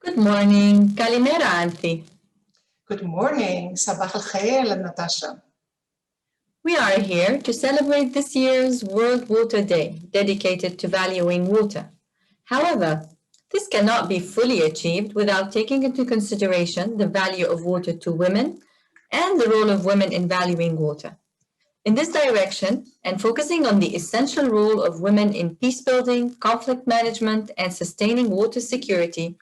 Good morning. Kalimera, Anthi. Good morning. Sabah al-khair, Natasha. We are here to celebrate this year's World Water Day, dedicated to valuing water. However, this cannot be fully achieved without taking into consideration the value of water to women and the role of women in valuing water. In this direction, and focusing on the essential role of women in peace building, conflict management, and sustaining water security,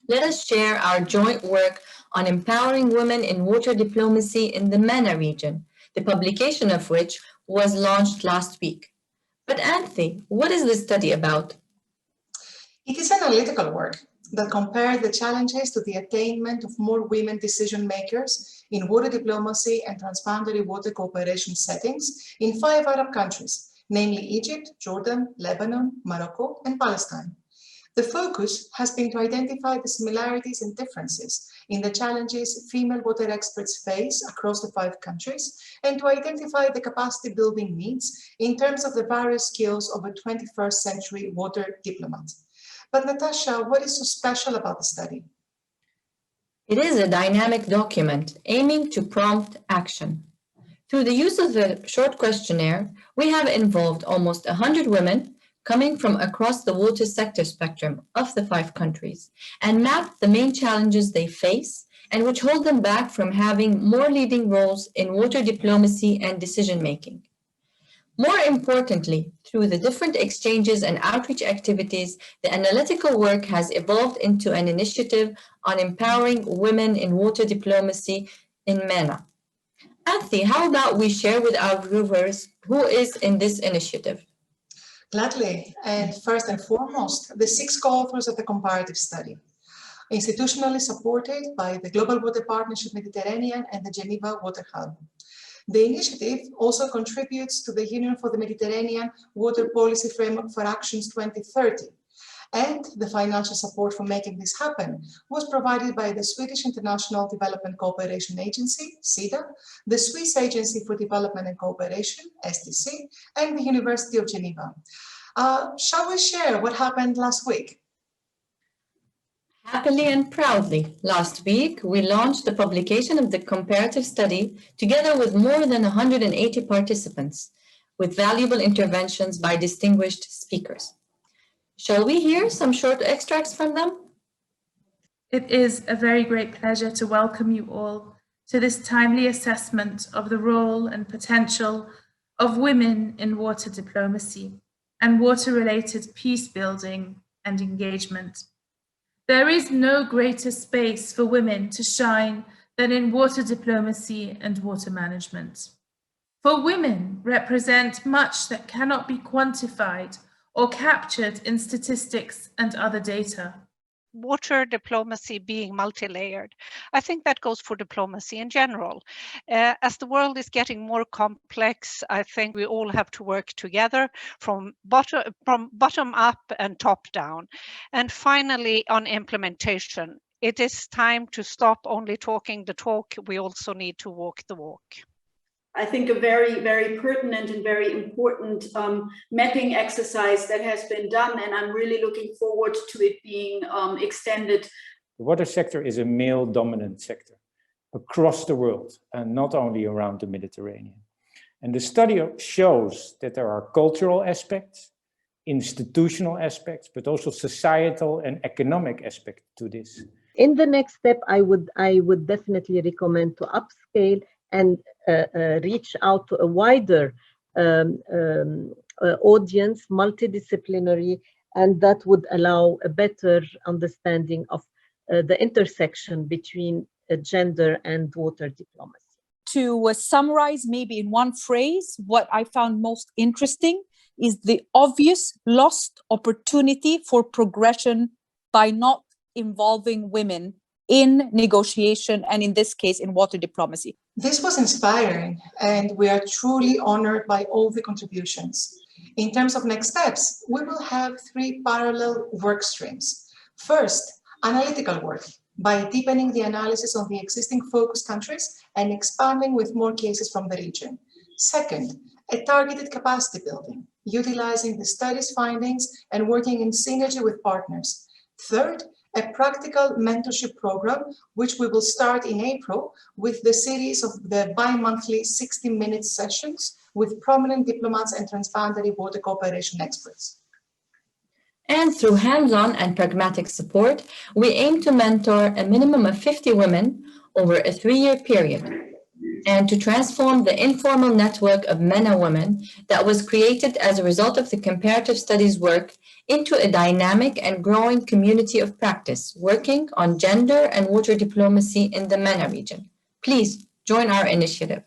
let us share our joint work on empowering women in water diplomacy in the MENA region, the publication of which was launched last week. But Anthony, what is this study about? It is analytical work that compares the challenges to the attainment of more women decision makers in water diplomacy and transboundary water cooperation settings in 5 Arab countries, namely Egypt, Jordan, Lebanon, Morocco, and Palestine. The focus has been to identify the similarities and differences in the challenges female water experts face across the 5 countries and to identify the capacity building needs in terms of the various skills of a 21st century water diplomat. But Natasha, what is so special about the study? It is a dynamic document aiming to prompt action. Through the use of the short questionnaire, we have involved almost 100 women coming from across the water sector spectrum of the 5 countries and mapped the main challenges they face and which hold them back from having more leading roles in water diplomacy and decision-making. More importantly, through the different exchanges and outreach activities, the analytical work has evolved into an initiative on empowering women in water diplomacy in MENA. Anthi, how about we share with our viewers who is in this initiative? Gladly, and first and foremost, the 6 co-authors of the comparative study, institutionally supported by the Global Water Partnership Mediterranean and the Geneva Water Hub. The initiative also contributes to the Union for the Mediterranean Water Policy Framework for Actions 2030, and the financial support for making this happen was provided by the Swedish International Development Cooperation Agency, SIDA, the Swiss Agency for Development and Cooperation, SDC, and the University of Geneva. Shall we share what happened last week? Happily and proudly, last week we launched the publication of the comparative study together with more than 180 participants, with valuable interventions by distinguished speakers. Shall we hear some short extracts from them? It is a very great pleasure to welcome you all to this timely assessment of the role and potential of women in water diplomacy and water-related peace building and engagement. There is no greater space for women to shine than in water diplomacy and water management. For women represent much that cannot be quantified or captured in statistics and other data. Water diplomacy being multi-layered. I think that goes for diplomacy in general. As the world is getting more complex, I think we all have to work together from bottom up and top down. And finally, on implementation, it is time to stop only talking the talk. We also need to walk the walk. I think a very, very pertinent and very important mapping exercise that has been done, and I'm really looking forward to it being extended. The water sector is a male-dominant sector across the world, and not only around the Mediterranean. And the study shows that there are cultural aspects, institutional aspects, but also societal and economic aspects to this. In the next step, I would definitely recommend to upscale and reach out to a wider audience, multidisciplinary, and that would allow a better understanding of the intersection between gender and water diplomacy. To summarize maybe in one phrase, what I found most interesting is the obvious lost opportunity for progression by not involving women in negotiation, and in this case, in water diplomacy. This was inspiring, and we are truly honored by all the contributions. In terms of next steps, we will have 3 parallel work streams. First, analytical work, by deepening the analysis on the existing focus countries and expanding with more cases from the region. Second, a targeted capacity building, utilizing the study's findings and working in synergy with partners. Third, a practical mentorship program, which we will start in April with the series of the bi-monthly 60-minute sessions with prominent diplomats and transboundary water cooperation experts. And through hands-on and pragmatic support, we aim to mentor a minimum of 50 women over a 3-year period, and to transform the informal network of MENA women that was created as a result of the comparative studies work into a dynamic and growing community of practice working on gender and water diplomacy in the MENA region. Please join our initiative.